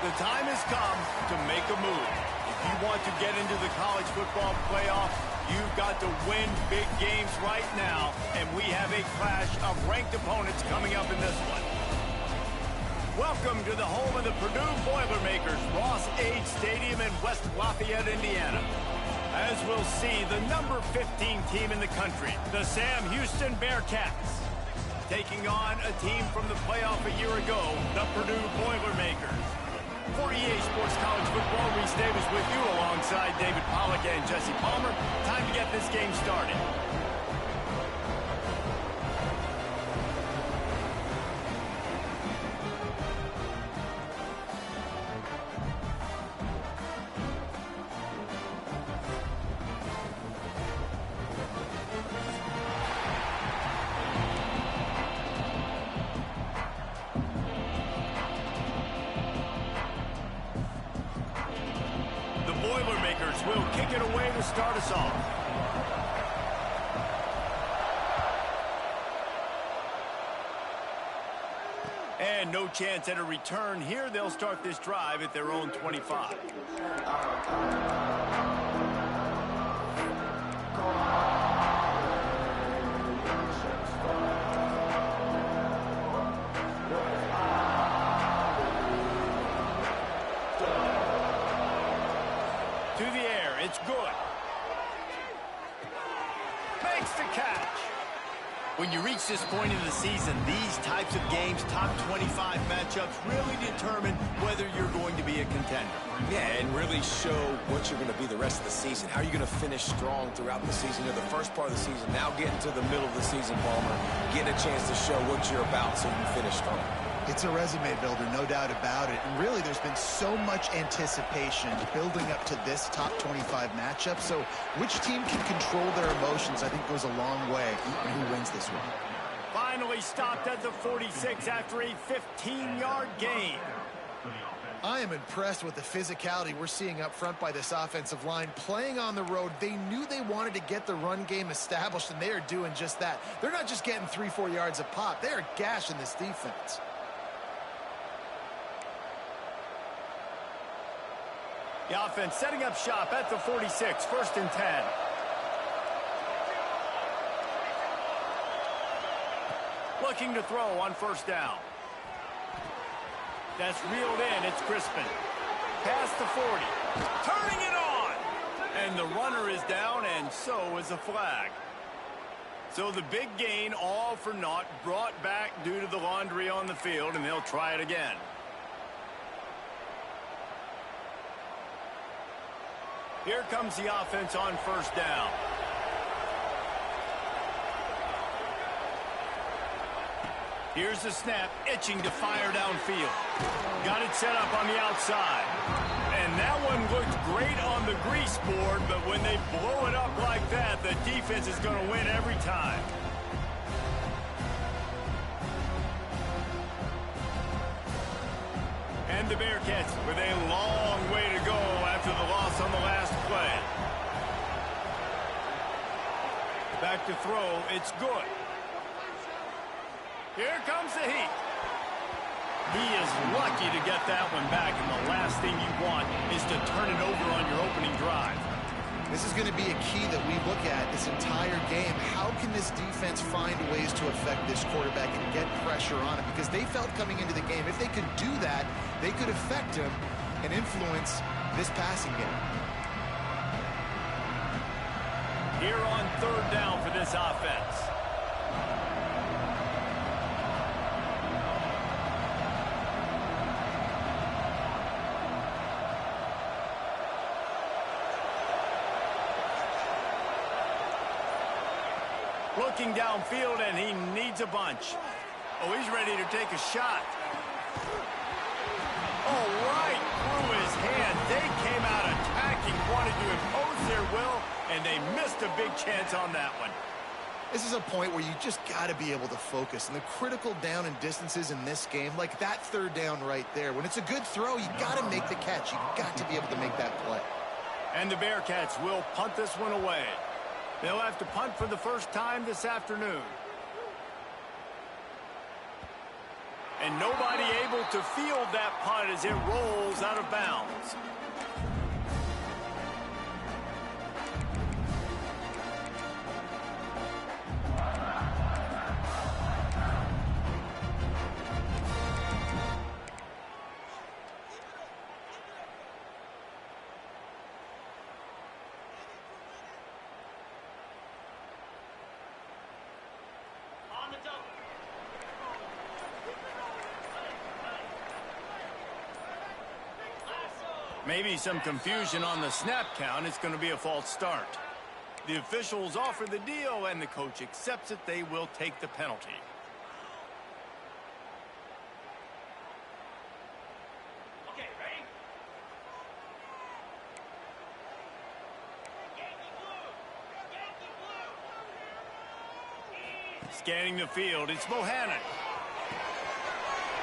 The time has come to make a move. If you want to get into the college football playoff, you've got to win big games right now, and we have a clash of ranked opponents coming up in this one. Welcome to the home of the Purdue Boilermakers, Ross Age Stadium in West Lafayette, Indiana. As we'll see, the number 15 team in the country, the Sam Houston Bearcats, taking on a team from the playoff a year ago, the Purdue Boilermakers. For EA Sports College Football, Reese Davis with you alongside David Pollack and Jesse Palmer. Time to get this game started. Boilermakers will kick it away to start us off. And no chance at a return here. They'll start this drive at their own 25. To the air, it's good. Makes the catch. When you reach this point in the season, these types of games, top 25 matchups, really determine whether you're going to be a contender. Yeah, and really show what you're going to be the rest of the season. How are you going to finish strong throughout the season? You're the first part of the season, now getting to the middle of the season, Palmer. Getting a chance to show what you're about so you can finish strong. It's a resume builder, no doubt about it. And really, there's been so much anticipation building up to this top 25 matchup. So which team can control their emotions, I think, goes a long way in who wins this one. Finally stopped at the 46 after a 15-yard gain. I am impressed with the physicality we're seeing up front by this offensive line. Playing on the road, they knew they wanted to get the run game established, and they are doing just that. They're not just getting 3-4 yards a pop. They are gashing this defense. The offense setting up shop at the 46, 1st and 10. Looking to throw on 1st down. That's reeled in, it's Crispin. Past the 40, turning it on! And the runner is down, and so is a flag. So the big gain, all for naught, brought back due to the laundry on the field, and they'll try it again. Here comes the offense on 1st down. Here's the snap, itching to fire downfield. Got it set up on the outside. And that one looked great on the grease board, but when they blow it up like that, the defense is going to win every time. And the Bearcats with a long way to go after the loss on the last play. Back to throw, it's good. Here comes the heat. He is lucky to get that one back, and the last thing you want is to turn it over on your opening drive. This is going to be a key that we look at this entire game. How can this defense find ways to affect this quarterback and get pressure on him? Because they felt coming into the game, if they could do that, they could affect him and influence this passing game. Here on 3rd down for this offense. Looking downfield, and he needs a bunch. Oh, he's ready to take a shot. Oh, right through his hand. They came out attacking, wanted to impose their will, and they missed a big chance on that one. This is a point where you just got to be able to focus. And the critical down and distances in this game, like that 3rd down right there, when it's a good throw, you got to make the catch. You got to be able to make that play. And the Bearcats will punt this one away. They'll have to punt for the first time this afternoon. And nobody able to field that punt as it rolls out of bounds. Maybe some confusion on the snap count. It's going to be a false start. The officials offer the deal, and the coach accepts it. They will take the penalty. Okay, ready? Scanning the field, it's Bohannon.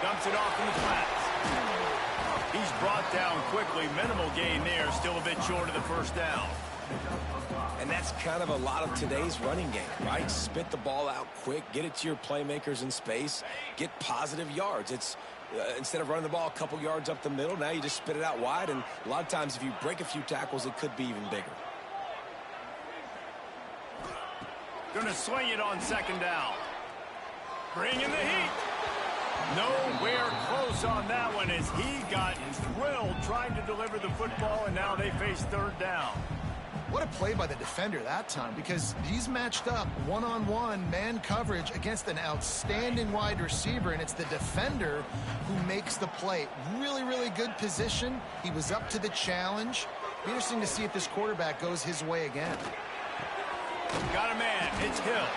Dumps it off in the flats. He's brought down quickly. Minimal gain there. Still a bit short of the first down. And that's kind of a lot of today's running game, right? Spit the ball out quick, get it to your playmakers in space, get positive yards. It's instead of running the ball a couple yards up the middle, now you just spit it out wide, and a lot of times if you break a few tackles, it could be even bigger. Gonna swing it on second down. Bring in the heat. Nowhere close on that one as he got drilled trying to deliver the football, and now they face third down. What a play by the defender that time, because he's matched up one-on-one man coverage against an outstanding wide receiver, and it's the defender who makes the play. Really, really good position. He was up to the challenge. Be interesting to see if this quarterback goes his way again. Got a man. It's Hill.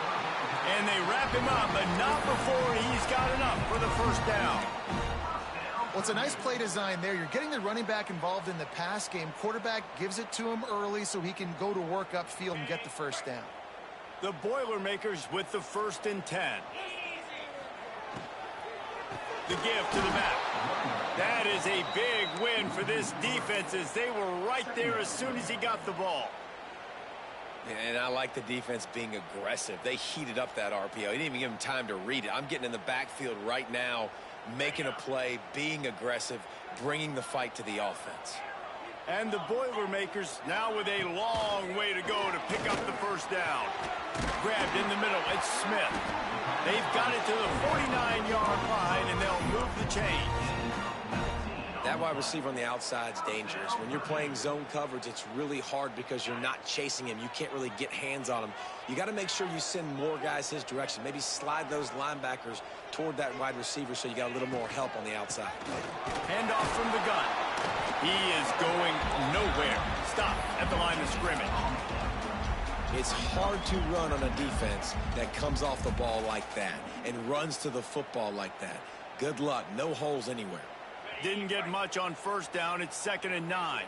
And they wrap him up, but not before he's got enough for the first down. Well, it's a nice play design there. You're getting the running back involved in the pass game. Quarterback gives it to him early so he can go to work upfield and get the first down. The Boilermakers with the 1st and 10. The give to the back. That is a big win for this defense as they were right there as soon as he got the ball. And I like the defense being aggressive. They heated up that RPO. He didn't even give him time to read it. I'm getting in the backfield right now, making a play, being aggressive, bringing the fight to the offense. And the Boilermakers now with a long way to go to pick up the first down. Grabbed in the middle. It's Smith. They've got it to the 49-yard line, and they'll move the chains. That wide receiver on the outside is dangerous. When you're playing zone coverage, it's really hard because you're not chasing him. You can't really get hands on him. You got to make sure you send more guys his direction. Maybe slide those linebackers toward that wide receiver so you got a little more help on the outside. Handoff from the gun. He is going nowhere. Stop at the line of scrimmage. It's hard to run on a defense that comes off the ball like that and runs to the football like that. Good luck. No holes anywhere. Didn't get much on first down. It's 2nd and 9.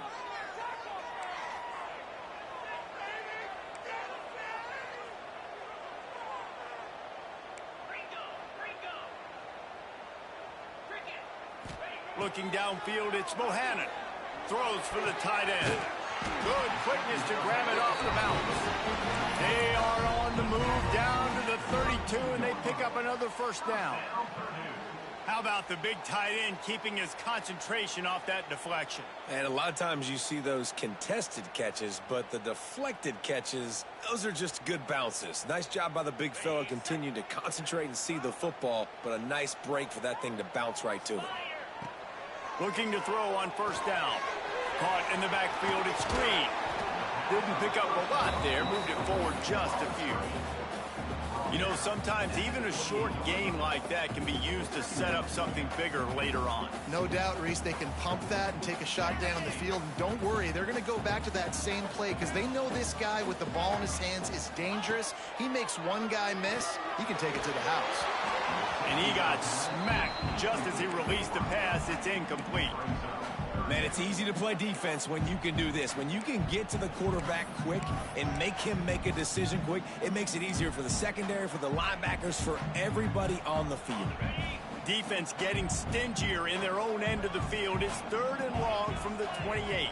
Looking downfield, it's Bohannon. Throws for the tight end. Good quickness to grab it off the bounce. They are on the move down to the 32, and they pick up another first down. How about the big tight end keeping his concentration off that deflection? And a lot of times you see those contested catches, but the deflected catches, those are just good bounces. Nice job by the big fella continuing to concentrate and see the football, but a nice break for that thing to bounce right to him. Looking to throw on first down. Caught in the backfield, it's Green. Didn't pick up a lot there, moved it forward just a few. You know, sometimes even a short game like that can be used to set up something bigger later on. No doubt, Reese, they can pump that and take a shot down the field. And don't worry, they're going to go back to that same play because they know this guy with the ball in his hands is dangerous. He makes one guy miss, he can take it to the house. And he got smacked just as he released the pass. It's incomplete. Man, it's easy to play defense when you can do this. When you can get to the quarterback quick and make him make a decision quick, it makes it easier for the secondary, for the linebackers, for everybody on the field. Defense getting stingier in their own end of the field. It's 3rd and long from the 28.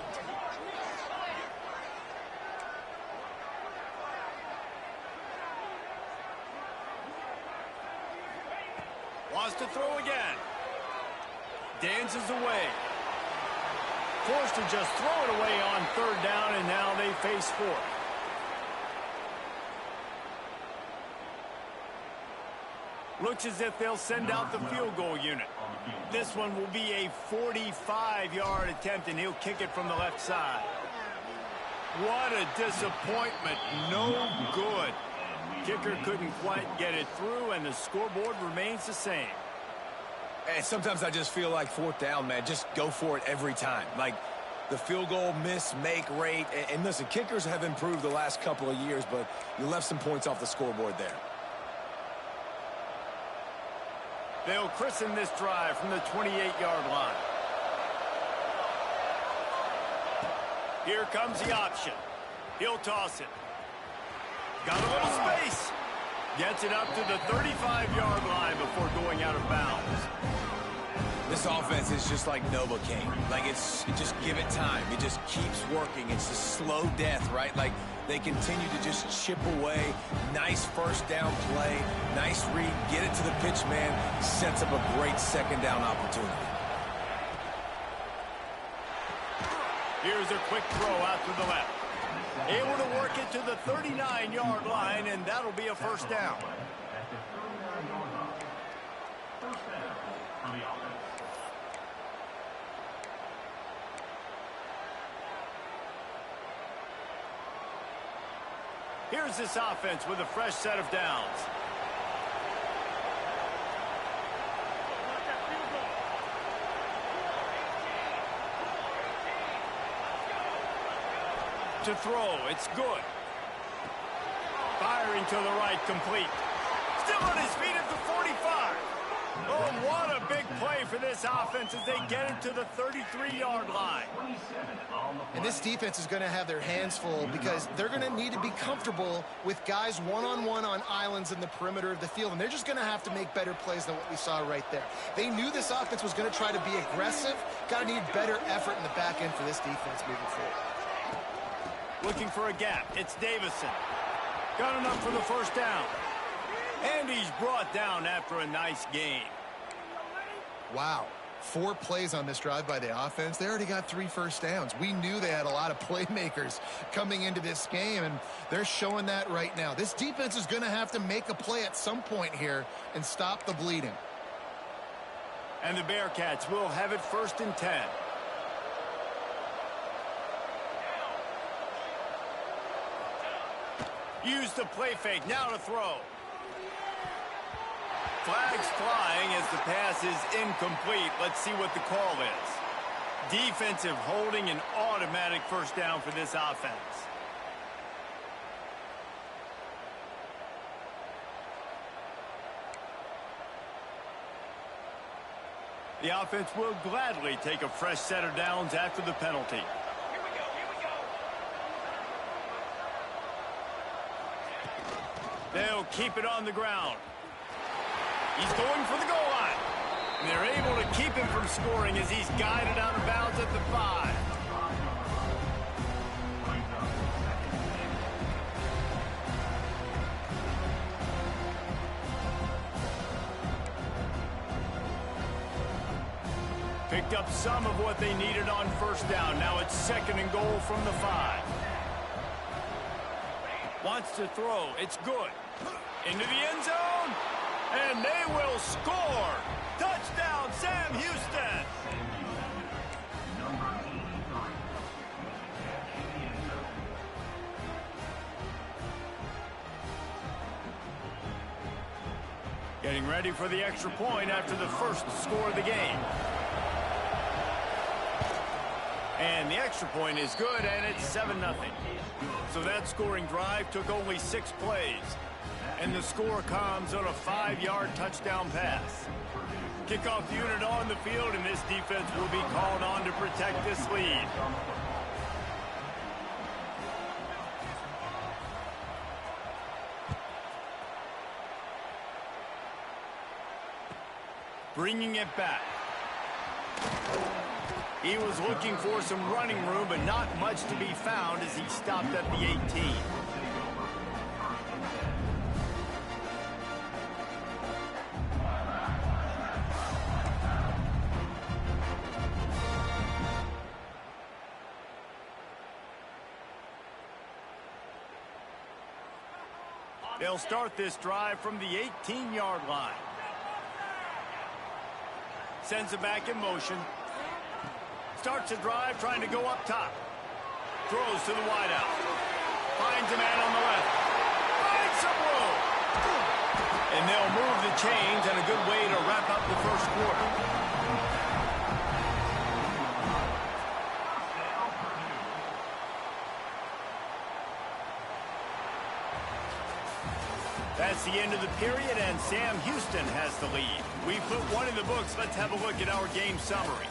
Wants to throw again. dances away. Forced to just throw it away on third down, and now they face fourth. Looks as if they'll send out the field goal unit. This one will be a 45-yard attempt, and he'll kick it from the left side. What a disappointment. No good. Kicker couldn't quite get it through, and the scoreboard remains the same. And sometimes I just feel like fourth down, man, just go for it every time. Like the field goal miss-make rate. And listen, kickers have improved the last couple of years, but you left some points off the scoreboard there. They'll christen this drive from the 28-yard line. Here comes the option. He'll toss it. Got a little space. Gets it up to the 35-yard line before going out of bounds. This offense is just like Novocaine. Like, you just give it time. It just keeps working. It's a slow death, right? Like, they continue to just chip away. Nice first down play. Nice read. Get it to the pitch man. Sets up a great second down opportunity. Here's a quick throw out to the left. Able to work it to the 39-yard line, and that'll be a first down. Here's this offense with a fresh set of downs. To throw, it's good. Firing to the right, complete. Still on his feet at the 45. Oh, what a big play for this offense as they get it to the 33-yard line. And this defense is going to have their hands full because they're going to need to be comfortable with guys one-on-one on islands in the perimeter of the field, and they're just going to have to make better plays than what we saw right there. They knew this offense was going to try to be aggressive. Got to need better effort in the back end for this defense moving forward. Looking for a gap. It's Davison. Got enough for the first down. And he's brought down after a nice gain. Wow. 4 plays on this drive by the offense. They already got 3 first downs. We knew they had a lot of playmakers coming into this game, and they're showing that right now. This defense is going to have to make a play at some point here and stop the bleeding. And the Bearcats will have it 1st and 10. Use the play fake. Now to throw. Flags flying as the pass is incomplete. Let's see what the call is. Defensive holding, an automatic first down for this offense. The offense will gladly take a fresh set of downs after the penalty. They'll keep it on the ground. He's going for the goal line. And they're able to keep him from scoring as he's guided out of bounds at the 5. Picked up some of what they needed on first down. Now it's 2nd and goal from the 5. Wants to throw. It's good. Into the end zone. And they will score. Touchdown, Sam Houston. Getting ready for the extra point after the first score of the game. And the extra point is good, and it's 7-0. So that scoring drive took only 6 plays. And the score comes on a 5-yard touchdown pass. Kickoff unit on the field, and this defense will be called on to protect this lead. Bringing it back. He was looking for some running room, but not much to be found as he stopped at the 18. They'll start this drive from the 18-yard line. Sends it back in motion. Starts the drive trying to go up top. Throws to the wideout. Finds a man on the left. Finds some room. And they'll move the chains, and a good way to wrap up the first quarter. That's the end of the period, and Sam Houston has the lead. We put one in the books. Let's have a look at our game summary.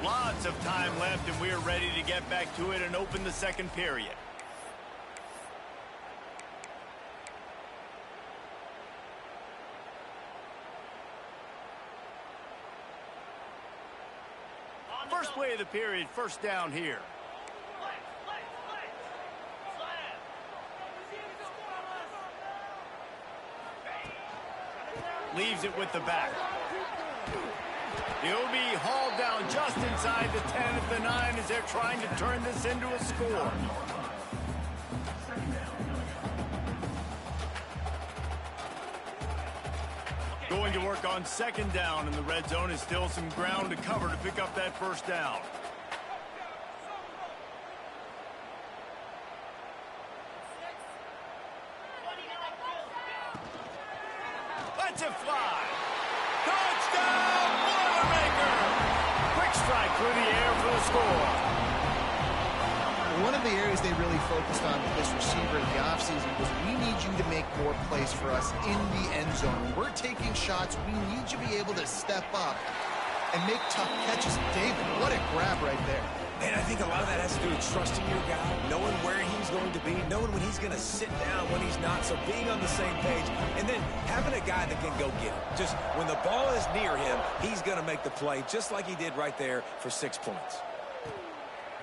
Lots of time left, and we're ready to get back to it and open the second period. First play of the period, first down here. Leaves it with the back. He'll be hauled down just inside the 10 at the 9 as they're trying to turn this into a score. Going to work on second down, and the red zone is still some ground to cover to pick up that first down. Let's it fly. Touchdown, Boilermaker! Quick strike through the air for the score. One of the areas they really focused on with this receiver in the offseason was, we need you to make more plays for us in the end zone. When we're taking shots, we need you to be able to step up and make tough catches. David, what a grab right there. And I think a lot of that has to do with trusting your guy, knowing where he's going to be, knowing when he's going to sit down, when he's not, so being on the same page, and then having a guy that can go get it. Just when the ball is near him, he's going to make the play, just like he did right there for 6 points.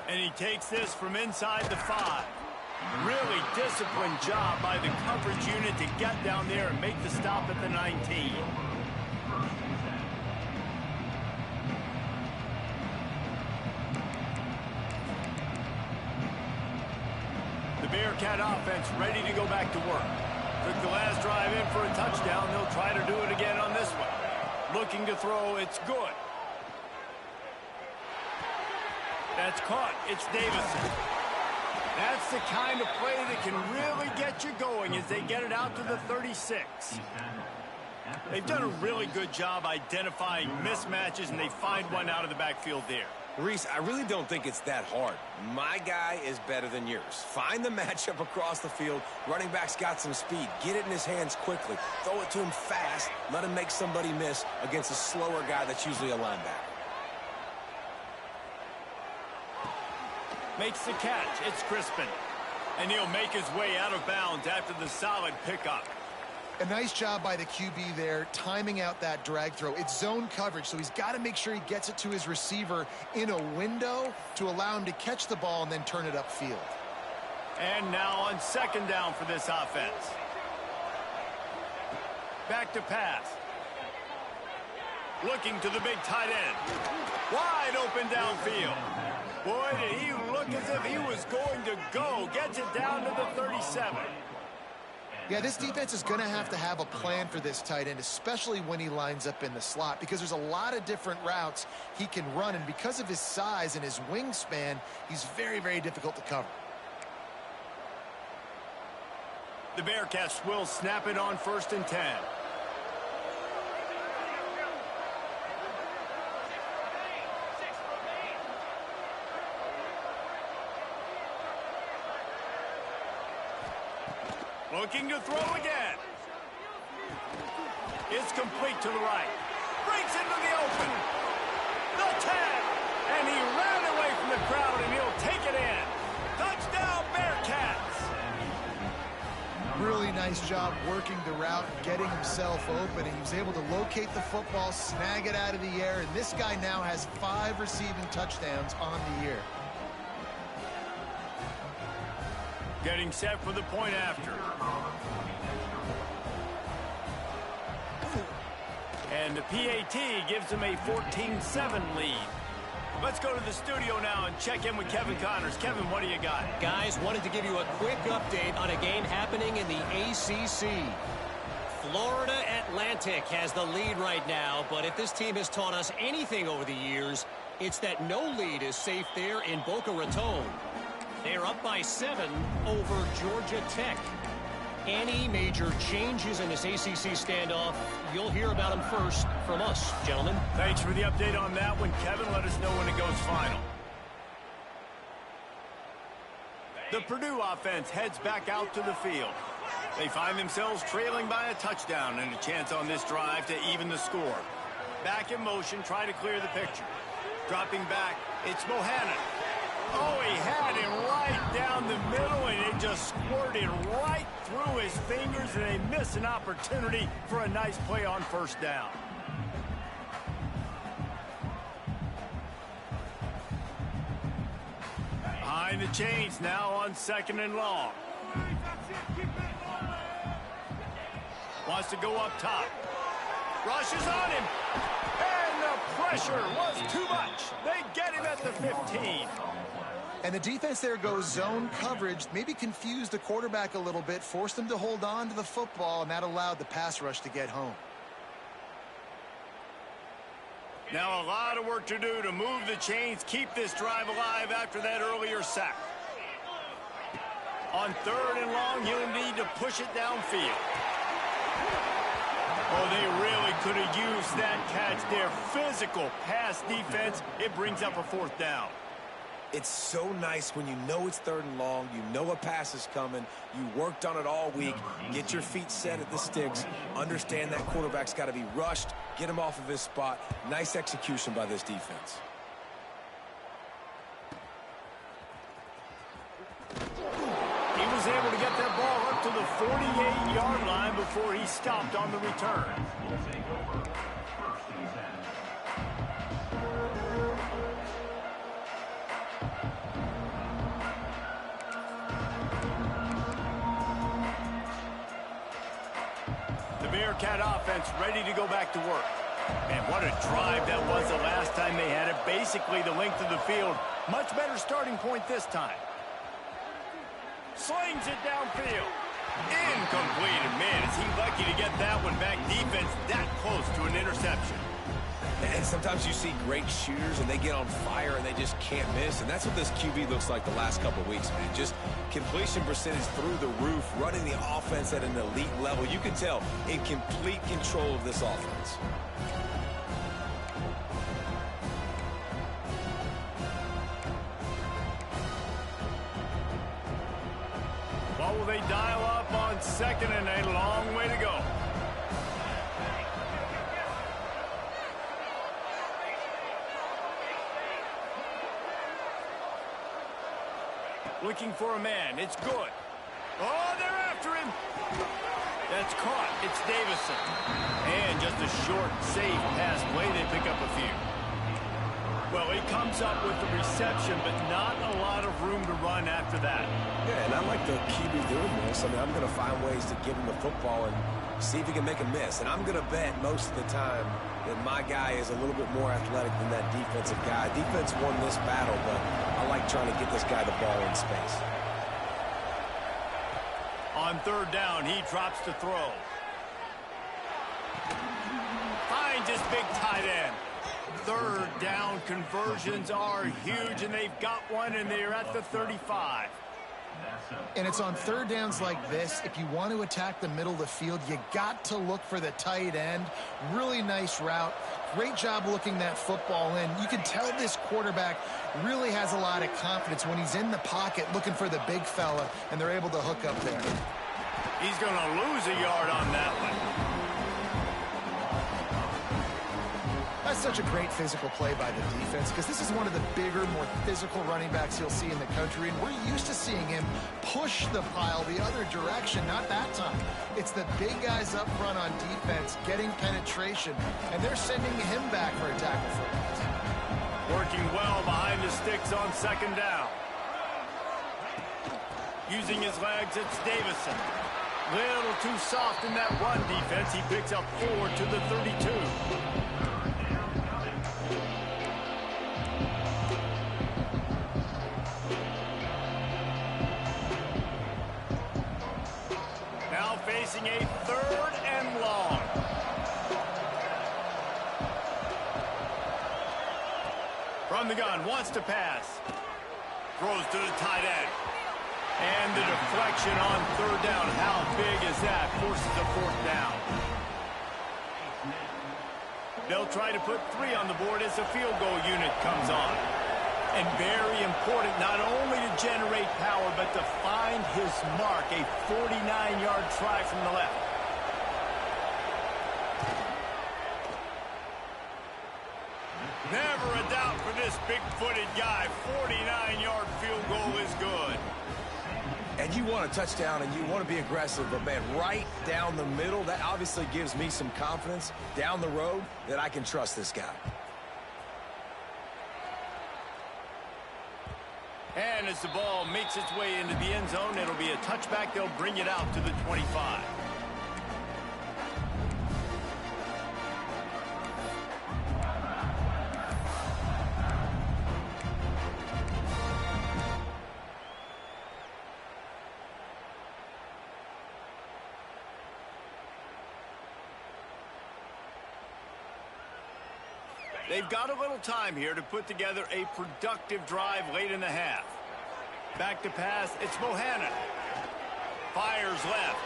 And he takes this from inside the 5. Really disciplined job by the coverage unit to get down there and make the stop at the 19. Bearcat offense ready to go back to work. Took the last drive in for a touchdown. They'll try to do it again on this one. Looking to throw. It's good. That's caught. It's Davison. That's the kind of play that can really get you going as they get it out to the 36. They've done a really good job identifying mismatches, and they find one out of the backfield there. Reese, I really don't think it's that hard. My guy is better than yours. Find the matchup across the field. Running back's got some speed. Get it in his hands quickly. Throw it to him fast. Let him make somebody miss against a slower guy that's usually a linebacker. Makes the catch. It's Crispin. And he'll make his way out of bounds after the solid pickup. A nice job by the QB there, timing out that drag throw. It's zone coverage, so he's got to make sure he gets it to his receiver in a window to allow him to catch the ball and then turn it upfield. And now on second down for this offense. Back to pass. Looking to the big tight end. Wide open downfield. Boy, did he look as if he was going to go. Gets it down to the 37. Yeah, this defense is going to have a plan for this tight end, especially when he lines up in the slot, because there's a lot of different routes he can run, and because of his size and his wingspan, he's very, very difficult to cover. The Bearcats will snap it on 1st and 10. Looking to throw again. It's complete to the right. Breaks into the open. The 10. And he ran away from the crowd, and he'll take it in. Touchdown, Bearcats. Really nice job working the route, getting himself open, and he was able to locate the football, snag it out of the air, and this guy now has 5 receiving touchdowns on the year. Getting set for the point after. And the PAT gives them a 14-7 lead. Let's go to the studio now and check in with Kevin Connors. Kevin, what do you got? Guys, wanted to give you a quick update on a game happening in the ACC. Florida Atlantic has the lead right now, but if this team has taught us anything over the years, it's that no lead is safe there in Boca Raton. They're up by 7 over Georgia Tech. Any major changes in this ACC standoff, you'll hear about them first from us, gentlemen. Thanks for the update on that one, Kevin. Let us know when it goes final. The Purdue offense heads back out to the field. They find themselves trailing by a touchdown and a chance on this drive to even the score. Back in motion, try to clear the picture. Dropping back, it's Bohannon. Oh, he had him right down the middle, and it just squirted right through his fingers, and they miss an opportunity for a nice play on first down. Behind the chains now on 2nd and long. Wants to go up top. Rushes on him. And the pressure was too much. They get him at the 15. And the defense there goes zone coverage, maybe confused the quarterback a little bit, forced him to hold on to the football, and that allowed the pass rush to get home. Now a lot of work to do to move the chains, keep this drive alive after that earlier sack. On 3rd and long, he'll need to push it downfield. Oh, they really could have used that catch there. Physical pass defense. It brings up a 4th down. It's so nice when you know it's 3rd and long, you know a pass is coming, you worked on it all week, get your feet set at the sticks, understand that quarterback's got to be rushed, get him off of his spot. Nice execution by this defense. He was able to get that ball up to the 48-yard line before he stopped on the return. Bearcat offense ready to go back to work. And what a drive that was the last time they had it. Basically the length of the field. Much better starting point this time. Slings it downfield. Incomplete. And man, is he lucky to get that one back. Defense that close to an interception. And sometimes you see great shooters and they get on fire and they just can't miss. And that's what this QB looks like the last couple of weeks, man. Just completion percentage through the roof, running the offense at an elite level. You can tell in complete control of this offense. What will they dial up on 2nd and a long way to go? Looking for a man. It's good. Oh, they're after him. That's caught. It's Davison. And just a short, safe pass play. They pick up a few. Well, he comes up with the reception, but not a lot of room to run after that. Yeah, and I like the QB doing this. I mean, I'm going to find ways to give him the football and see if he can make a miss. And I'm going to bet most of the time that my guy is a little bit more athletic than that defensive guy. Defense won this battle, but I like trying to get this guy the ball in space. On 3rd down, he drops to throw. Finds his big tight end. 3rd down conversions are huge, and they've got one, and they're at the 35. And it's on 3rd downs like this. If you want to attack the middle of the field, you got to look for the tight end. Really nice route. Great job looking that football in. You can tell this quarterback really has a lot of confidence when he's in the pocket looking for the big fella, and they're able to hook up there. He's going to lose a yard on that one. That's such a great physical play by the defense because this is one of the bigger, more physical running backs you'll see in the country, and we're used to seeing him push the pile the other direction. Not that time. It's the big guys up front on defense getting penetration, and they're sending him back for a tackle for it. Working well behind the sticks on 2nd down. Using his legs, it's Davison. Little too soft in that run defense. He picks up 4 to the 32. From the gun, wants to pass. Throws to the tight end. And the deflection on third down. How big is that? Forces a fourth down. They'll try to put 3 on the board as the field goal unit comes on. And very important, not only to generate power, but to find his mark. A 49-yard try from the left. Never a doubt for this big-footed guy. 49-yard field goal is good. And you want a touchdown and you want to be aggressive, but man, right down the middle, that obviously gives me some confidence down the road that I can trust this guy. And as the ball makes its way into the end zone, it'll be a touchback. They'll bring it out to the 25. They've got a little time here to put together a productive drive late in the half. Back to pass, it's Bohannon. Fires left.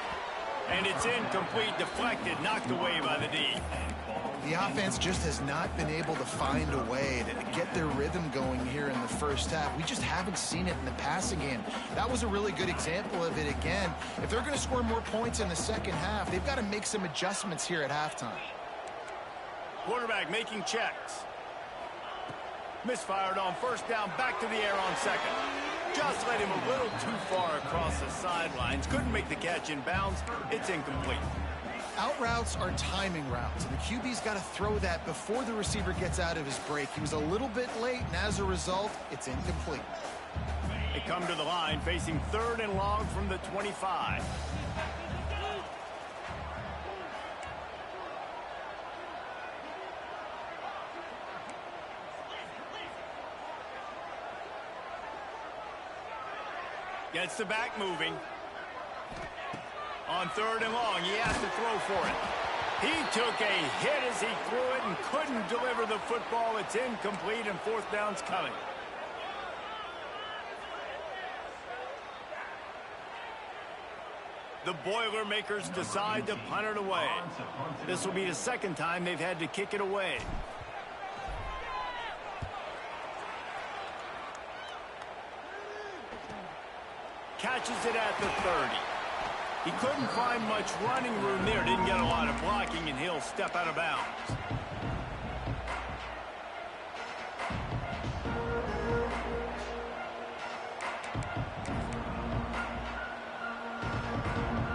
And it's incomplete, deflected, knocked away by the D. The offense just has not been able to find a way to get their rhythm going here in the first half. We just haven't seen it in the passing game. That was a really good example of it again. If they're going to score more points in the second half, they've got to make some adjustments here at halftime. Quarterback making checks. Misfired on first down, back to the air on second. Just let him a little too far across the sidelines. Couldn't make the catch in bounds. It's incomplete. Out routes are timing routes, and the QB's got to throw that before the receiver gets out of his break. He was a little bit late, and as a result, it's incomplete. They come to the line, facing 3rd and long from the 25. Gets the back moving. On 3rd and long, he has to throw for it. He took a hit as he threw it and couldn't deliver the football. It's incomplete, and 4th down's coming. The Boilermakers decide to punt it away. This will be the 2nd time they've had to kick it away. Catches it at the 30. He couldn't find much running room there. Didn't get a lot of blocking, and he'll step out of bounds.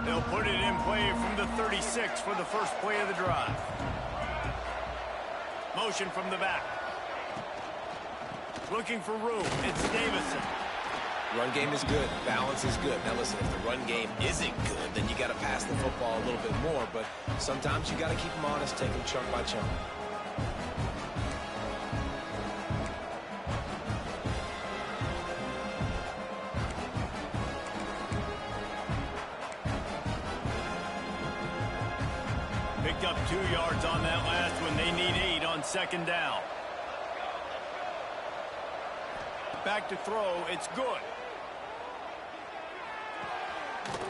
They'll put it in play from the 36 for the first play of the drive. Motion from the back. Looking for room. It's Davison. Run game is good. Balance is good. Now listen, if the run game isn't good, then you got to pass the football a little bit more. But sometimes you got to keep them honest, take them chunk by chunk. Picked up 2 yards on that last one. They need 8 on 2nd down. Back to throw. It's good.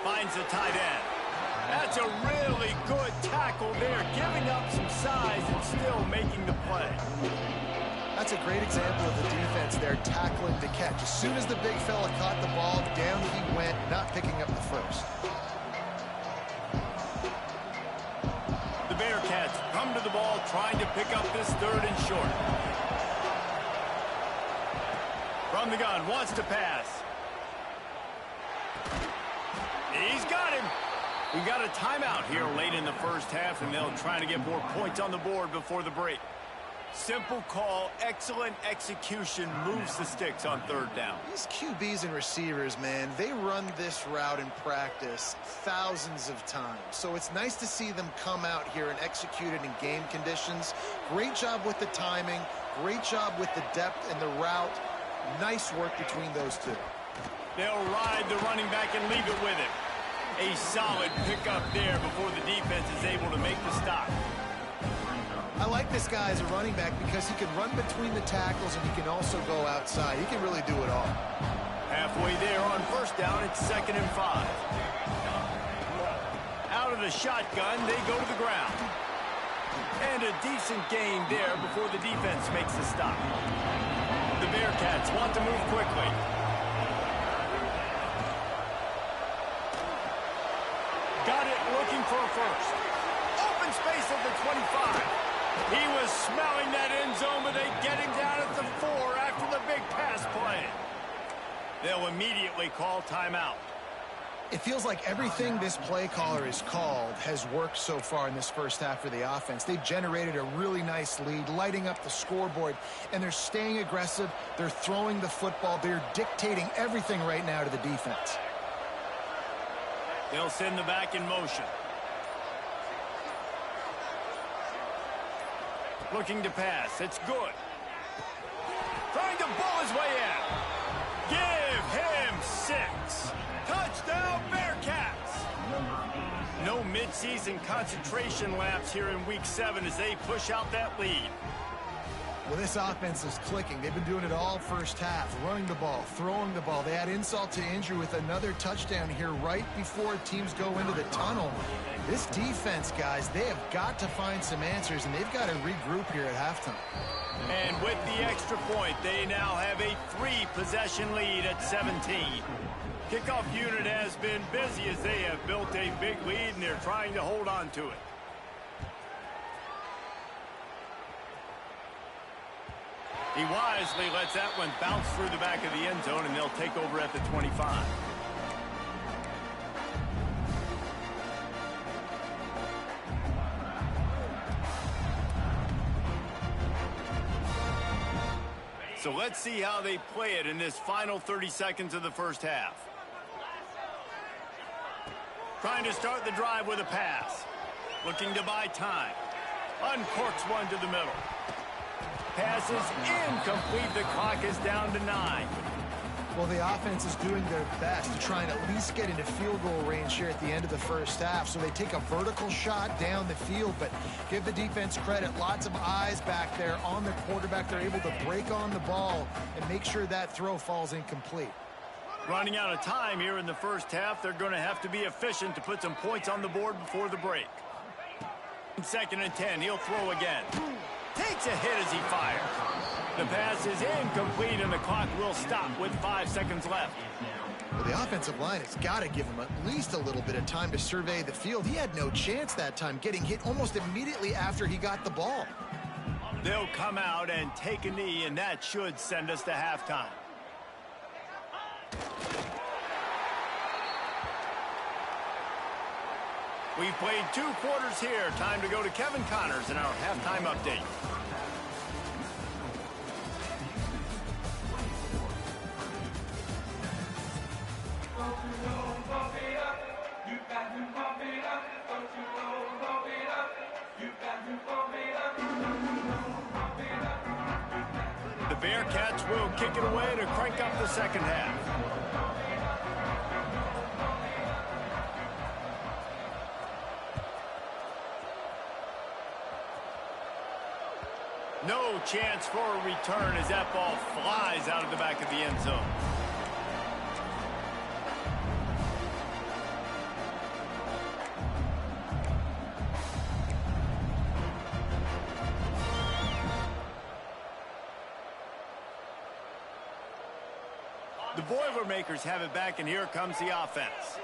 Finds the tight end. That's a really good tackle there, giving up some size and still making the play. That's a great example of the defense there, tackling the catch. As soon as the big fella caught the ball, down he went, not picking up the first. The Bearcats come to the ball, trying to pick up this 3rd and short. From the gun, wants to pass. He's got him. We got a timeout here late in the first half, and they'll try to get more points on the board before the break. Simple call, excellent execution, moves the sticks on 3rd down. These QBs and receivers, man, they run this route in practice thousands of times. So it's nice to see them come out here and execute it in game conditions. Great job with the timing, great job with the depth and the route. Nice work between those two. They'll ride the running back and leave it with him. A solid pickup there before the defense is able to make the stop. I like this guy as a running back because he can run between the tackles and he can also go outside. He can really do it all. Halfway there on first down, it's 2nd and 5. Out of the shotgun, they go to the ground. And a decent gain there before the defense makes the stop. The Bearcats want to move quickly. Got it, looking for a first. Open space at the 25. He was smelling that end zone, but they get him down at the 4 after the big pass play. They'll immediately call timeout. It feels like everything this play caller has called has worked so far in this first half for the offense. They've generated a really nice lead, lighting up the scoreboard, and they're staying aggressive. They're throwing the football. They're dictating everything right now to the defense. They'll send the back in motion. Looking to pass. It's good. Trying to bull his way in. Give him 6. Touchdown, Bearcats! No mid-season concentration lapse here in Week 7 as they push out that lead. Well, this offense is clicking. They've been doing it all first half, running the ball, throwing the ball. They add insult to injury with another touchdown here right before teams go into the tunnel. This defense, guys, they have got to find some answers, and they've got to regroup here at halftime. And with the extra point, they now have a 3-possession lead at 17. Kickoff unit has been busy as they have built a big lead, and they're trying to hold on to it. He wisely lets that one bounce through the back of the end zone, and they'll take over at the 25. So let's see how they play it in this final 30 seconds of the first half. Trying to start the drive with a pass. Looking to buy time. Uncorks one to the middle. Pass is incomplete. The clock is down to 9. Well, the offense is doing their best to try and at least get into field goal range here at the end of the first half. So they take a vertical shot down the field, but give the defense credit. Lots of eyes back there on the quarterback. They're able to break on the ball and make sure that throw falls incomplete. Running out of time here in the first half. They're going to have to be efficient to put some points on the board before the break. 2nd and 10. He'll throw again. Takes a hit as he fires. The pass is incomplete, and the clock will stop with 5 seconds left. Well, the offensive line has got to give him at least a little bit of time to survey the field. He had no chance that time, getting hit almost immediately after he got the ball. They'll come out and take a knee, and that should send us to halftime. We've played 2 quarters here. Time to go to Kevin Connors in our halftime update. The Bearcats will kick it away to crank up the second half. No chance for a return as that ball flies out of the back of the end zone. The Boilermakers have it back, and here comes the offense.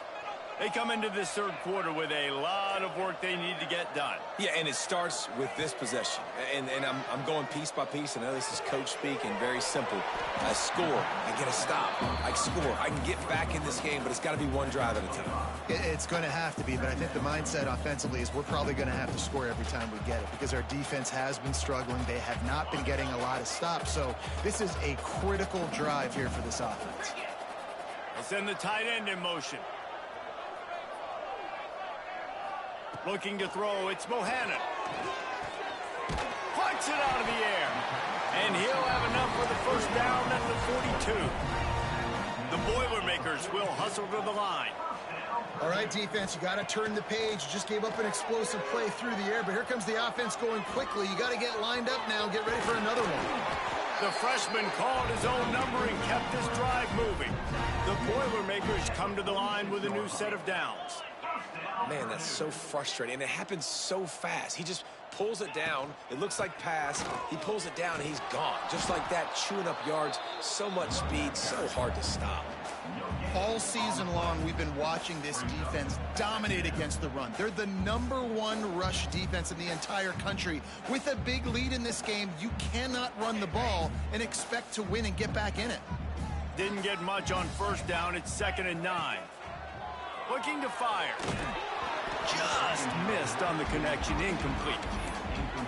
They come into this third quarter with a lot of work they need to get done. Yeah, and it starts with this possession. And I'm going piece by piece. I know this is coach speak and very simple. I score. I get a stop. I score. I can get back in this game, but it's got to be one drive at a time. It's going to have to be, but I think the mindset offensively is we're probably going to have to score every time we get it because our defense has been struggling. They have not been getting a lot of stops. So this is a critical drive here for this offense. They'll send the tight end in motion. Looking to throw, it's Bohannon. Plucks it out of the air. And he'll have enough for the first down at the 42. The Boilermakers will hustle to the line. All right, defense, you got to turn the page. You just gave up an explosive play through the air, but here comes the offense going quickly. You got to get lined up now. Get ready for another one. The freshman called his own number and kept this drive moving. The Boilermakers come to the line with a new set of downs. Man, that's so frustrating, and it happens so fast. He just pulls it down. It looks like pass. He pulls it down, and he's gone. Just like that, chewing up yards. So much speed, so hard to stop. All season long, we've been watching this defense dominate against the run. They're the #1 rush defense in the entire country. With a big lead in this game, you cannot run the ball and expect to win and get back in it. Didn't get much on first down. It's 2nd and 9. Looking to fire. Just missed on the connection. Incomplete.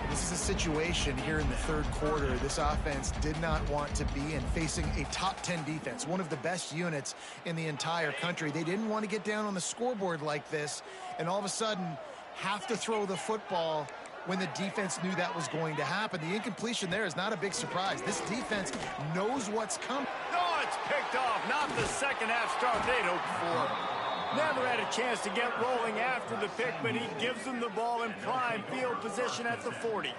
This is a situation here in the third quarter this offense did not want to be in, facing a top 10 defense, one of the best units in the entire country. They didn't want to get down on the scoreboard like this and all of a sudden have to throw the football when the defense knew that was going to happen. The incompletion there is not a big surprise. This defense knows what's coming. Oh, it's picked off. Not the second half start they'd hoped for. Never had a chance to get rolling after the pick, but he gives them the ball in prime field position at the 40.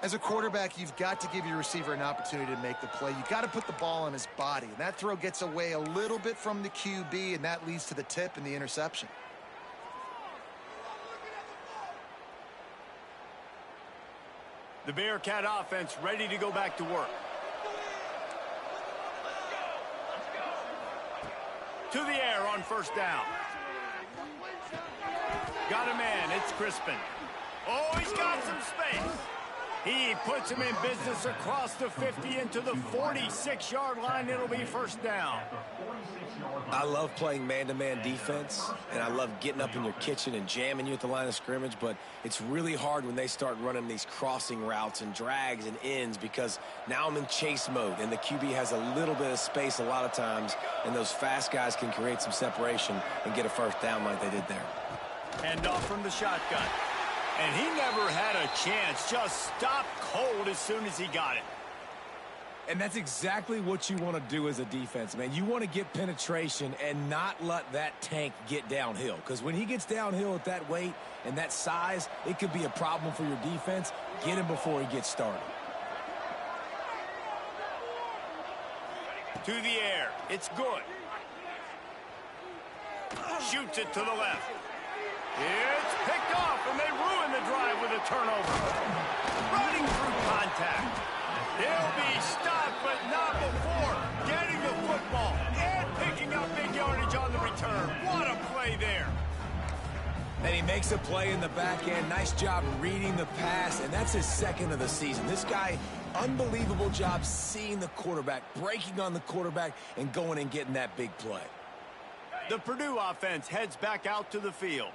As a quarterback, you've got to give your receiver an opportunity to make the play. You've got to put the ball on his body. And that throw gets away a little bit from the QB, and that leads to the tip and the interception. The Bearcat offense ready to go back to work. To the air on first down. Got a man. It's Crispin. Oh, he's got some space. He puts him in business across the 50 into the 46-yard line. It'll be first down. I love playing man-to-man defense, and I love getting up in your kitchen and jamming you at the line of scrimmage, but it's really hard when they start running these crossing routes and drags and ends because now I'm in chase mode, and the QB has a little bit of space a lot of times, and those fast guys can create some separation and get a first down like they did there. Hand off from the shotgun. And he never had a chance. Just stopped cold as soon as he got it. And that's exactly what you want to do as a defense, man. You want to get penetration and not let that tank get downhill. Because when he gets downhill at that weight and that size, it could be a problem for your defense. Get him before he gets started. To the air. It's good. Shoots it to the left. It's picked off, and they ruin the drive with a turnover. Running through contact. He'll be stopped, but not before getting the football and picking up big yardage on the return. What a play there. And he makes a play in the back end. Nice job reading the pass, and that's his second of the season. This guy, unbelievable job seeing the quarterback, breaking on the quarterback, and going and getting that big play. The Purdue offense heads back out to the field.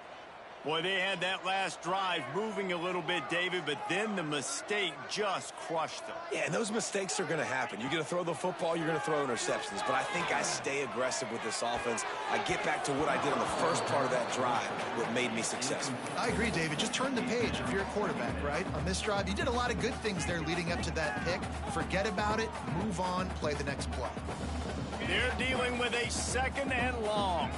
Boy, they had that last drive moving a little bit, David, but then the mistake just crushed them. Yeah, and those mistakes are going to happen. You're going to throw the football, you're going to throw interceptions. But I think I stay aggressive with this offense. I get back to what I did on the first part of that drive, what made me successful. I agree, David. Just turn the page if you're a quarterback, right? On this drive, you did a lot of good things there leading up to that pick. Forget about it, move on, play the next play. They're dealing with a 2nd and long.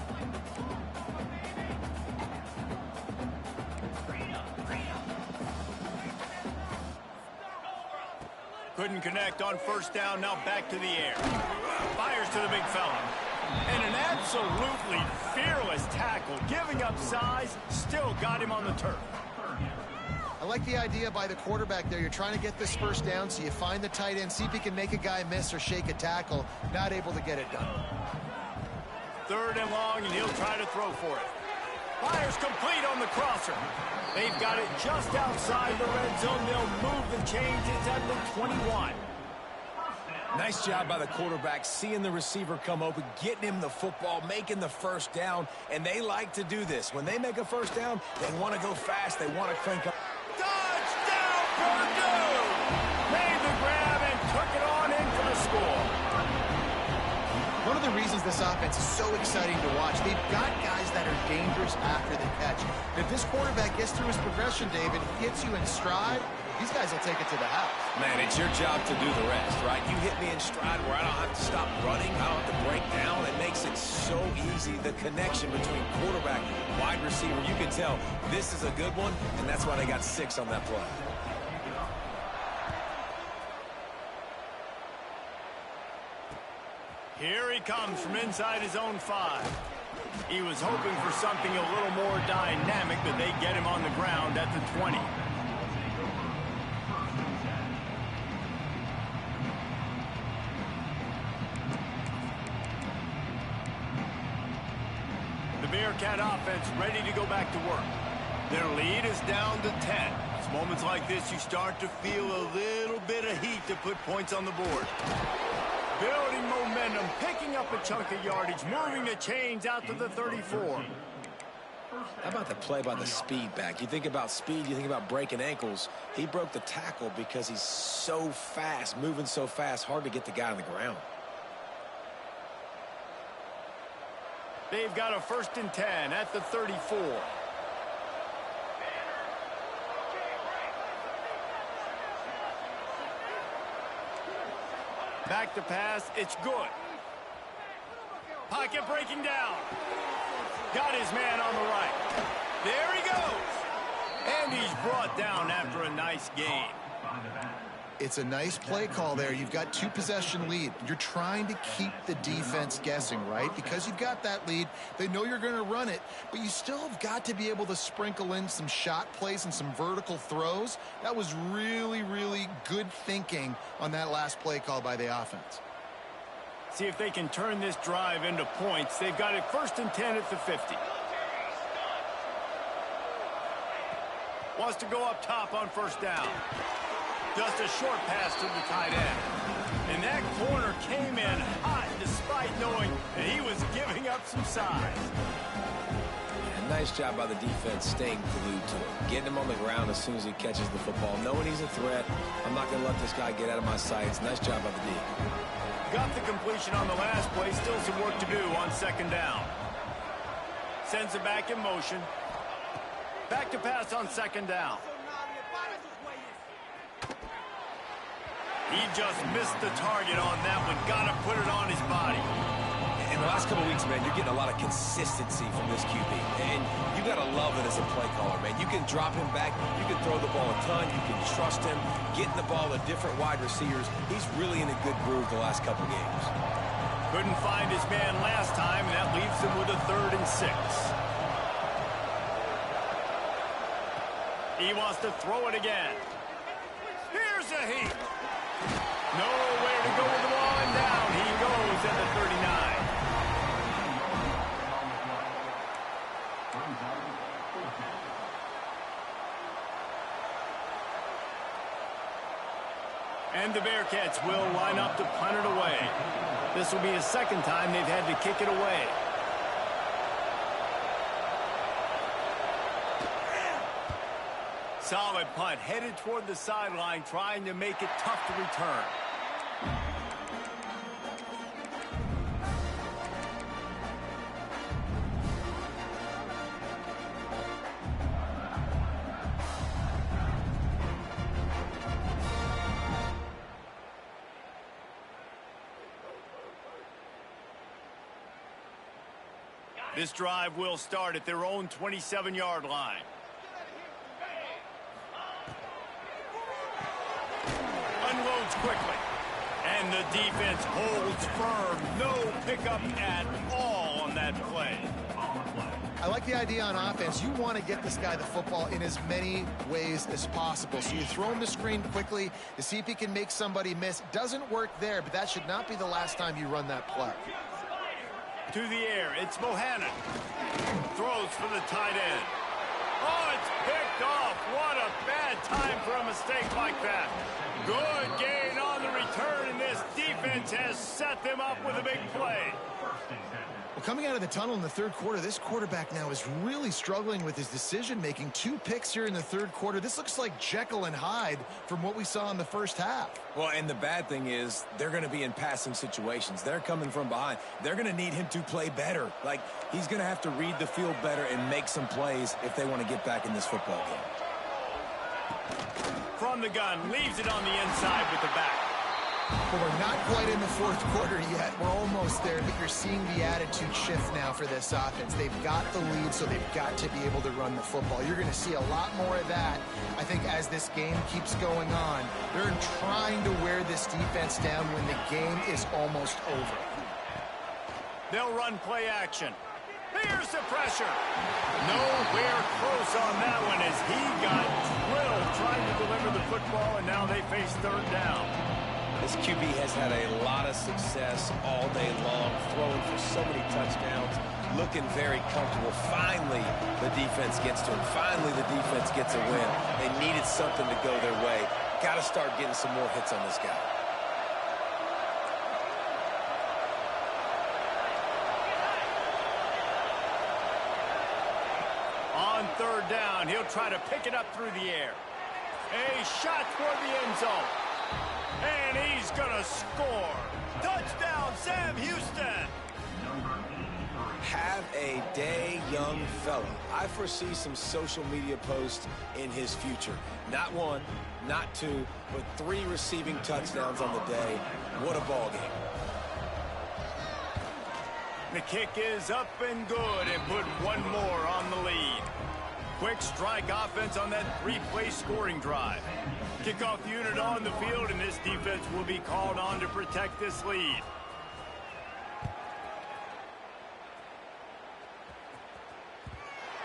Couldn't connect on first down. Now back to the air. Fires to the big fella. And an absolutely fearless tackle. Giving up size. Still got him on the turf. I like the idea by the quarterback there. You're trying to get this first down, so you find the tight end, see if he can make a guy miss or shake a tackle. Not able to get it done. 3rd and long, and he'll try to throw for it. Fires complete on the crosser. They've got it just outside the red zone. They'll move the chains. It's at the 21. Nice job by the quarterback, seeing the receiver come open, getting him the football, making the first down, and they like to do this. When they make a first down, they want to go fast. They want to crank up. Touchdown, Purdue! Made the grab and took it on in for the score. One of the reasons this offense is so exciting to watch, they've got guys that are dangerous after the catch. And if this quarterback gets through his progression, David, gets you in stride, these guys will take it to the house. Man, it's your job to do the rest, right? You hit me in stride where I don't have to stop running. I don't have to break down. It makes it so easy. The connection between quarterback, wide receiver, you can tell this is a good one, and that's why they got 6 on that play. Here he comes from inside his own 5. He was hoping for something a little more dynamic, but they get him on the ground at the 20. The Bearcat offense ready to go back to work. Their lead is down to 10. It's moments like this you start to feel a little bit of heat to put points on the board. Building momentum, picking up a chunk of yardage, moving the chains out to the 34. How about the play by the speed back? You think about speed, you think about breaking ankles. He broke the tackle because he's so fast, moving so fast, hard to get the guy on the ground. They've got a 1st and 10 at the 34. Back to pass, it's good. Pocket breaking down. Got his man on the right. There he goes. And he's brought down after a nice gain. It's a nice play call there. You've got 2-possession lead. You're trying to keep the defense guessing, right? Because you've got that lead. They know you're going to run it, but you still have got to be able to sprinkle in some shot plays and some vertical throws. That was really, really good thinking on that last play call by the offense. See if they can turn this drive into points. They've got it 1st and 10 at the 50. Wants to go up top on 1st down. Just a short pass to the tight end. And that corner came in hot despite knowing that he was giving up some size. Yeah, nice job by the defense staying glued to him. Getting him on the ground as soon as he catches the football. Knowing he's a threat. I'm not going to let this guy get out of my sights. Nice job by the D. Got the completion on the last play. Still some work to do on 2nd down. Sends it back in motion. Back to pass on 2nd down. He just missed the target on that one. Got to put it on his body. In the last couple of weeks, man, you're getting a lot of consistency from this QB. And you got to love it as a play caller, man. You can drop him back. You can throw the ball a ton. You can trust him. Getting the ball to different wide receivers. He's really in a good groove the last couple of games. Couldn't find his man last time, and that leaves him with a 3rd and 6. He wants to throw it again. Here's a heat. Nowhere to go with the ball, and down he goes at the 39. And the Bearcats will line up to punt it away. This will be the 2nd time they've had to kick it away. Solid punt, headed toward the sideline, trying to make it tough to return. This drive will start at their own 27-yard line. Unloads quickly. And the defense holds firm. No pickup at all on that play. I like the idea on offense. You want to get this guy the football in as many ways as possible. So you throw him the screen quickly to see if he can make somebody miss. Doesn't work there, but that should not be the last time you run that play. To the air, it's Bohannon. Throws for the tight end. Oh, it's picked off. What a bad time for a mistake like that. Good gain on the return, and this defense has set them up with a big play. Well, coming out of the tunnel in the 3rd quarter, this quarterback now is really struggling with his decision-making. 2 picks here in the 3rd quarter. This looks like Jekyll and Hyde from what we saw in the 1st half. Well, and the bad thing is they're going to be in passing situations. They're coming from behind. They're going to need him to play better. Like, he's going to have to read the field better and make some plays if they want to get back in this football game. from the gun. Leaves it on the inside with the back. Well, we're not quite in the fourth quarter yet. We're almost there, but you're seeing the attitude shift now for this offense. They've got the lead, so they've got to be able to run the football. You're going to see a lot more of that, I think, as this game keeps going on. They're trying to wear this defense down when the game is almost over. They'll run play action. Here's the pressure. Nowhere close on that one as he got drilled trying to deliver the football, and now they face third down. This QB has had a lot of success all day long, throwing for so many touchdowns, looking very comfortable. Finally, the defense gets to him. Finally, the defense gets a win. They needed something to go their way. Got to start getting some more hits on this guy. On third down, he'll try to pick it up through the air. A shot toward the end zone. And he's going to score. Touchdown, Sam Houston. Have a day, young fella. I foresee some social media posts in his future. Not one, not two, but 3 receiving touchdowns on the day. What a ball game. The kick is up and good, and put one more on the lead. Quick strike offense on that 3-play scoring drive. Kickoff unit on the field, and this defense will be called on to protect this lead.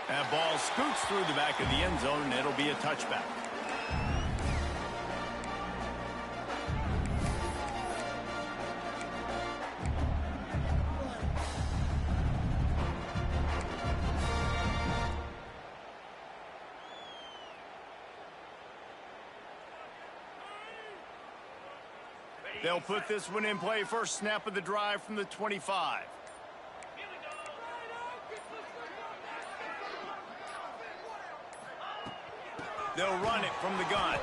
That ball scoots through the back of the end zone, and it'll be a touchback. They'll put this one in play. First snap of the drive from the 25. They'll run it from the gun.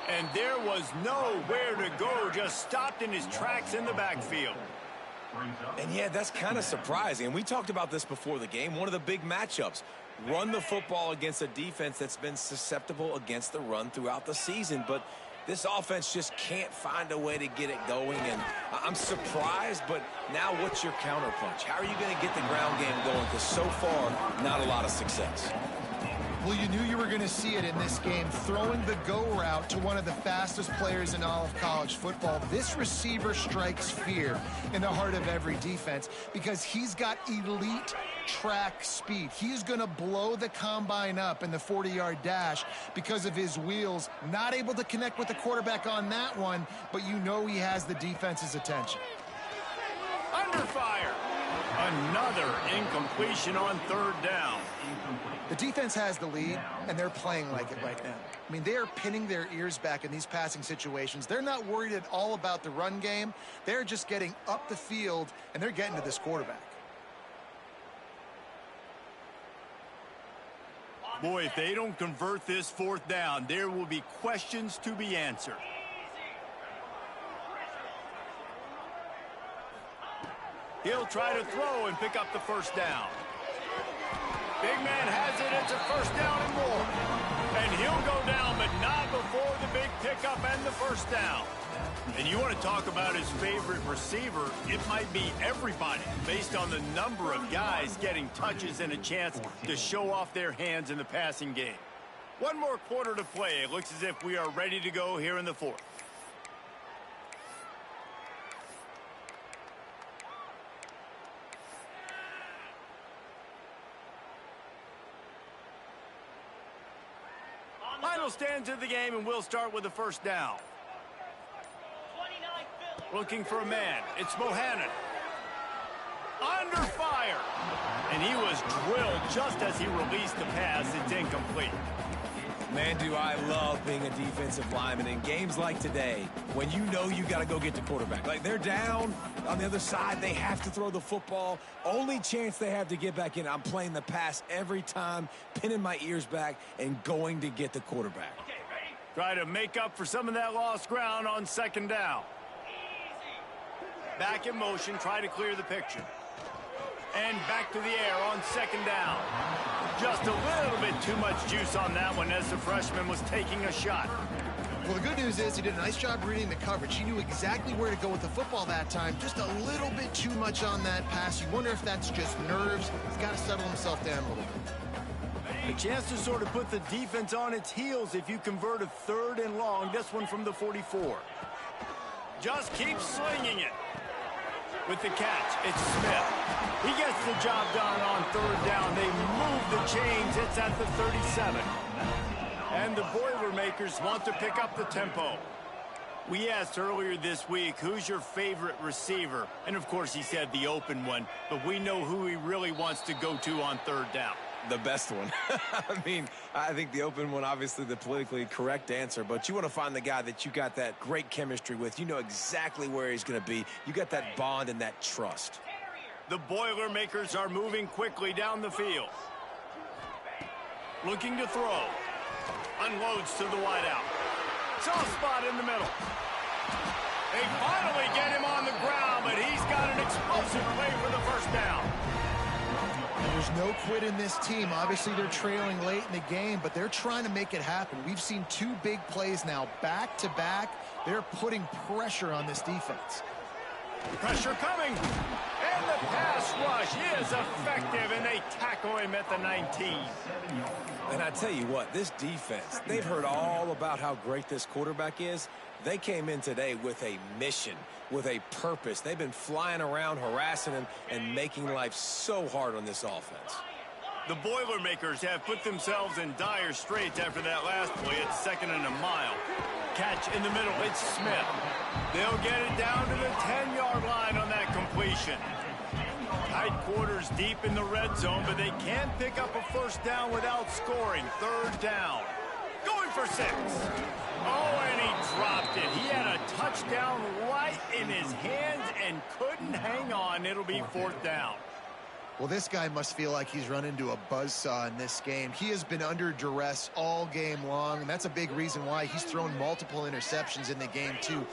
And there was nowhere to go. Just stopped in his tracks in the backfield. And yeah, that's kind of surprising. And we talked about this before the game. One of the big matchups. Run the football against a defense that's been susceptible against the run throughout the season. But this offense just can't find a way to get it going, and I'm surprised, but now what's your counterpunch? How are you going to get the ground game going? Because so far, not a lot of success. Well, you knew you were going to see it in this game, throwing the go route to one of the fastest players in all of college football. This receiver strikes fear in the heart of every defense because he's got elite track speed. He's going to blow the combine up in the 40-yard dash because of his wheels. Not able to connect with the quarterback on that one, but you know he has the defense's attention. Under fire. Another incompletion on third down. The defense has the lead, and they're playing like it right now. I mean, they are pinning their ears back in these passing situations. They're not worried at all about the run game. They're just getting up the field, and they're getting to this quarterback. Boy, if they don't convert this fourth down, there will be questions to be answered. He'll try to throw and pick up the first down. Big man has it. It's a first down and more. And he'll go down, but not before the big pickup and the first down. And you want to talk about his favorite receiver, it might be everybody based on the number of guys getting touches and a chance to show off their hands in the passing game. One more quarter to play. It looks as if we are ready to go here in the fourth. Final stands of the game, and we'll start with the first down. Looking for a man. It's Bohannon. Under fire. And he was drilled just as he released the pass. It's incomplete. Man, do I love being a defensive lineman in games like today when you know you got to go get the quarterback. Like, they're down on the other side. They have to throw the football. Only chance they have to get back in. I'm playing the pass every time, pinning my ears back and going to get the quarterback. Okay, ready? Try to make up for some of that lost ground on second down. Back in motion, try to clear the picture. And back to the air on second down. Just a little bit too much juice on that one as the freshman was taking a shot. Well, the good news is he did a nice job reading the coverage. He knew exactly where to go with the football that time. Just a little bit too much on that pass. You wonder if that's just nerves. He's got to settle himself down a little bit. A chance to sort of put the defense on its heels if you convert a 3rd and long. This one from the 44. Just keep slinging it. With the catch, it's Smith. He gets the job done on 3rd down. They move the chains. It's at the 37. And the Boilermakers want to pick up the tempo. We asked earlier this week, who's your favorite receiver? And, of course, he said the open one. But we know who he really wants to go to on 3rd down. The best one. I mean, I think the open one, obviously the politically correct answer, but you want to find the guy that you got that great chemistry with. You know exactly where he's going to be. You got that bond and that trust. The Boilermakers are moving quickly down the field. Looking to throw. Unloads to the wideout. Soft spot in the middle. They finally get him on the ground, but he's got an explosive play for the first down. There's no quit in this team. Obviously, they're trailing late in the game, but they're trying to make it happen. We've seen 2 big plays now, back-to-back. They're putting pressure on this defense. Pressure coming. And the pass rush is effective, and they tackle him at the 19. And I tell you what, this defense, they've heard all about how great this quarterback is. They came in today with a mission, with a purpose. They've been flying around, harassing him, and making life so hard on this offense. The Boilermakers have put themselves in dire straits after that last play. It's 2nd and a mile. Catch in the middle. It's Smith. They'll get it down to the 10-yard line on that completion. Tight quarters deep in the red zone, but they can't pick up a first down without scoring. 3rd down. Going for 6. Oh, and he dropped it. He had a touchdown right in his hands and couldn't hang on. It'll be 4th down. Well, this guy must feel like he's run into a buzzsaw in this game. He has been under duress all game long, and that's a big reason why he's thrown multiple interceptions in the game, too.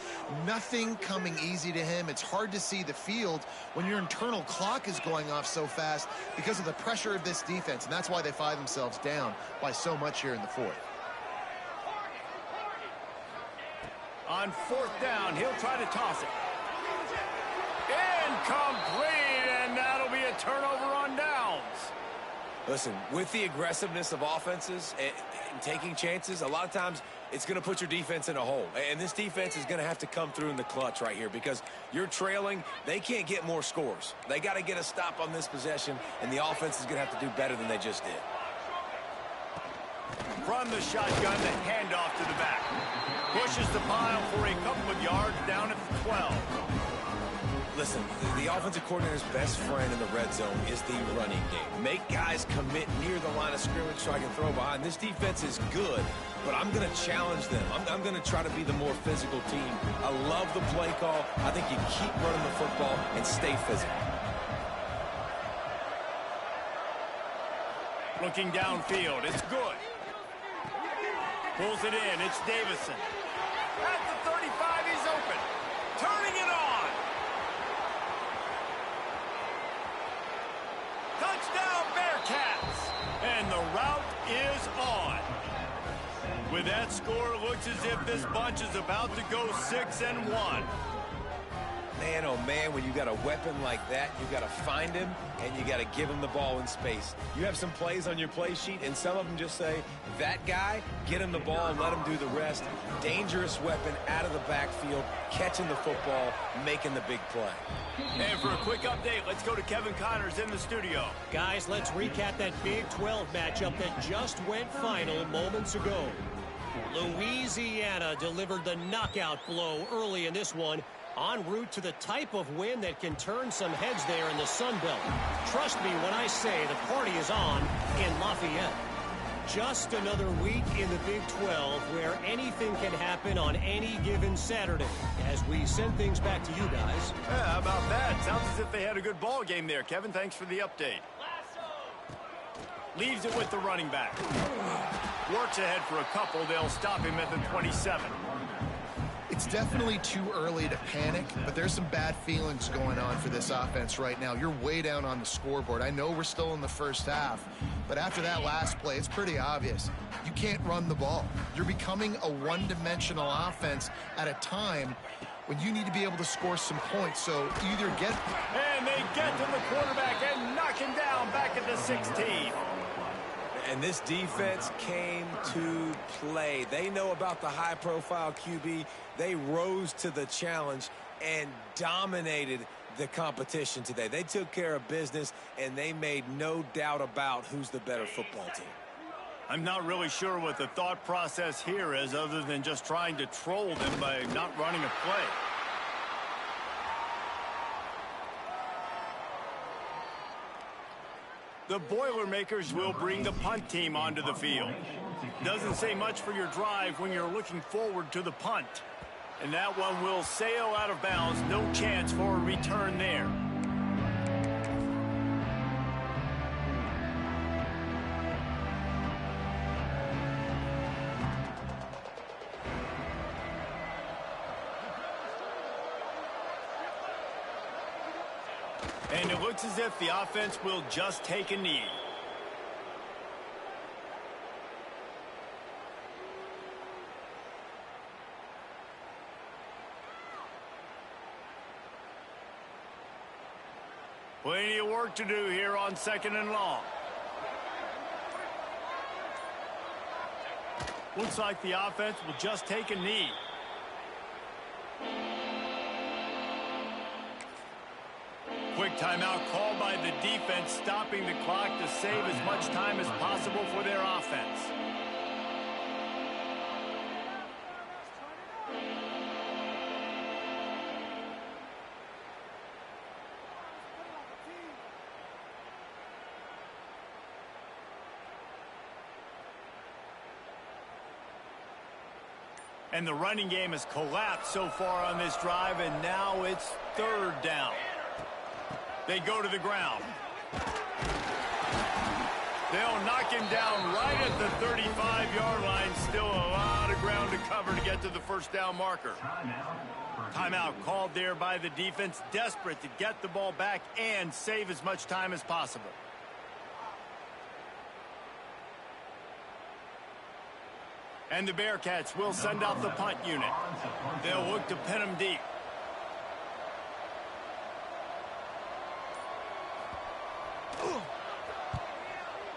Nothing coming easy to him. It's hard to see the field when your internal clock is going off so fast because of the pressure of this defense, and that's why they find themselves down by so much here in the 4th. On 4th down, he'll try to toss it. Incomplete, and that'll be a turnover on downs. Listen, with the aggressiveness of offenses and taking chances, a lot of times it's going to put your defense in a hole. And this defense is going to have to come through in the clutch right here because you're trailing. They can't get more scores. They got to get a stop on this possession, and the offense is going to have to do better than they just did. From the shotgun, the handoff to the back. Pushes the pile for a couple of yards down at the 12. Listen, the offensive coordinator's best friend in the red zone is the running game. Make guys commit near the line of scrimmage so I can throw behind. This defense is good, but I'm going to challenge them. I'm going to try to be the more physical team. I love the play call. I think you keep running the football and stay physical. Looking downfield, it's good. Pulls it in, it's Davison. At the 35, he's open. Turning it on. Touchdown, Bearcats. And the route is on. With that score, it looks as if this bunch is about to go 6-1. Man, oh man, when you got a weapon like that, you got to find him and you got to give him the ball in space. You have some plays on your play sheet, and some of them just say, that guy, get him the ball and let him do the rest. Dangerous weapon out of the backfield, catching the football, making the big play. And for a quick update, let's go to Kevin Connors in the studio. Guys, let's recap that Big 12 matchup that just went final moments ago. Louisiana delivered the knockout blow early in this one, en route to the type of win that can turn some heads there in the Sun Belt. Trust me when I say the party is on in Lafayette. Just another week in the Big 12 where anything can happen on any given Saturday. As we send things back to you guys. Yeah, how about that? Sounds as if they had a good ball game there. Kevin, thanks for the update. Leaves it with the running back. Works ahead for a couple. They'll stop him at the 27. It's definitely too early to panic, but there's some bad feelings going on for this offense right now. You're way down on the scoreboard. I know we're still in the first half, but after that last play, it's pretty obvious. You can't run the ball. You're becoming a one-dimensional offense at a time when you need to be able to score some points. So either get... And they get to the quarterback and knock him down back at the 16. And this defense came to play. They know about the high-profile QB. They rose to the challenge and dominated the competition today. They took care of business, and they made no doubt about who's the better football team. I'm not really sure what the thought process here is other than just trying to troll them by not running a play. The Boilermakers will bring the punt team onto the field. Doesn't say much for your drive when you're looking forward to the punt. And that one will sail out of bounds. No chance for a return there. And it looks as if the offense will just take a knee. Plenty of work to do here on 2nd and long. Looks like the offense will just take a knee. Quick timeout called by the defense, stopping the clock to save as much time as possible for their offense. And the running game has collapsed so far on this drive, and now it's 3rd down. They go to the ground. They'll knock him down right at the 35-yard line. Still a lot of ground to cover to get to the 1st down marker. Timeout called there by the defense, desperate to get the ball back and save as much time as possible. And the Bearcats will send out the punt unit. They'll look to pin him deep.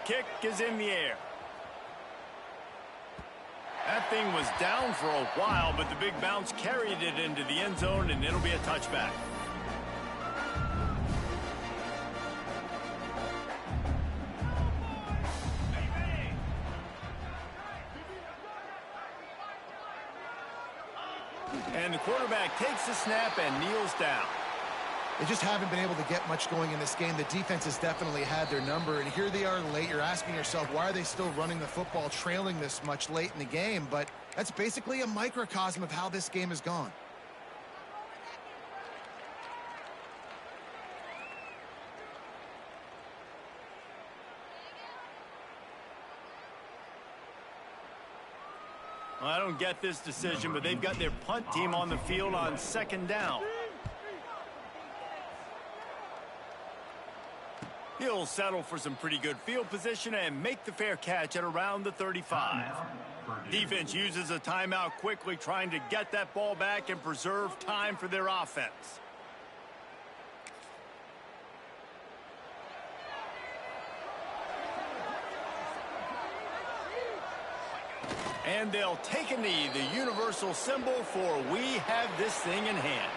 Kick is in the air. That thing was down for a while, but the big bounce carried it into the end zone, and it'll be a touchback. And the quarterback takes the snap and kneels down. They just haven't been able to get much going in this game. The defense has definitely had their number, and here they are late. You're asking yourself, why are they still running the football, trailing this much late in the game? But that's basically a microcosm of how this game has gone. Well, I don't get this decision, but they've got their punt team on the field on 2nd down. He'll settle for some pretty good field position and make the fair catch at around the 35. Defense uses a timeout quickly, trying to get that ball back and preserve time for their offense. And they'll take a knee, the universal symbol for we have this thing in hand.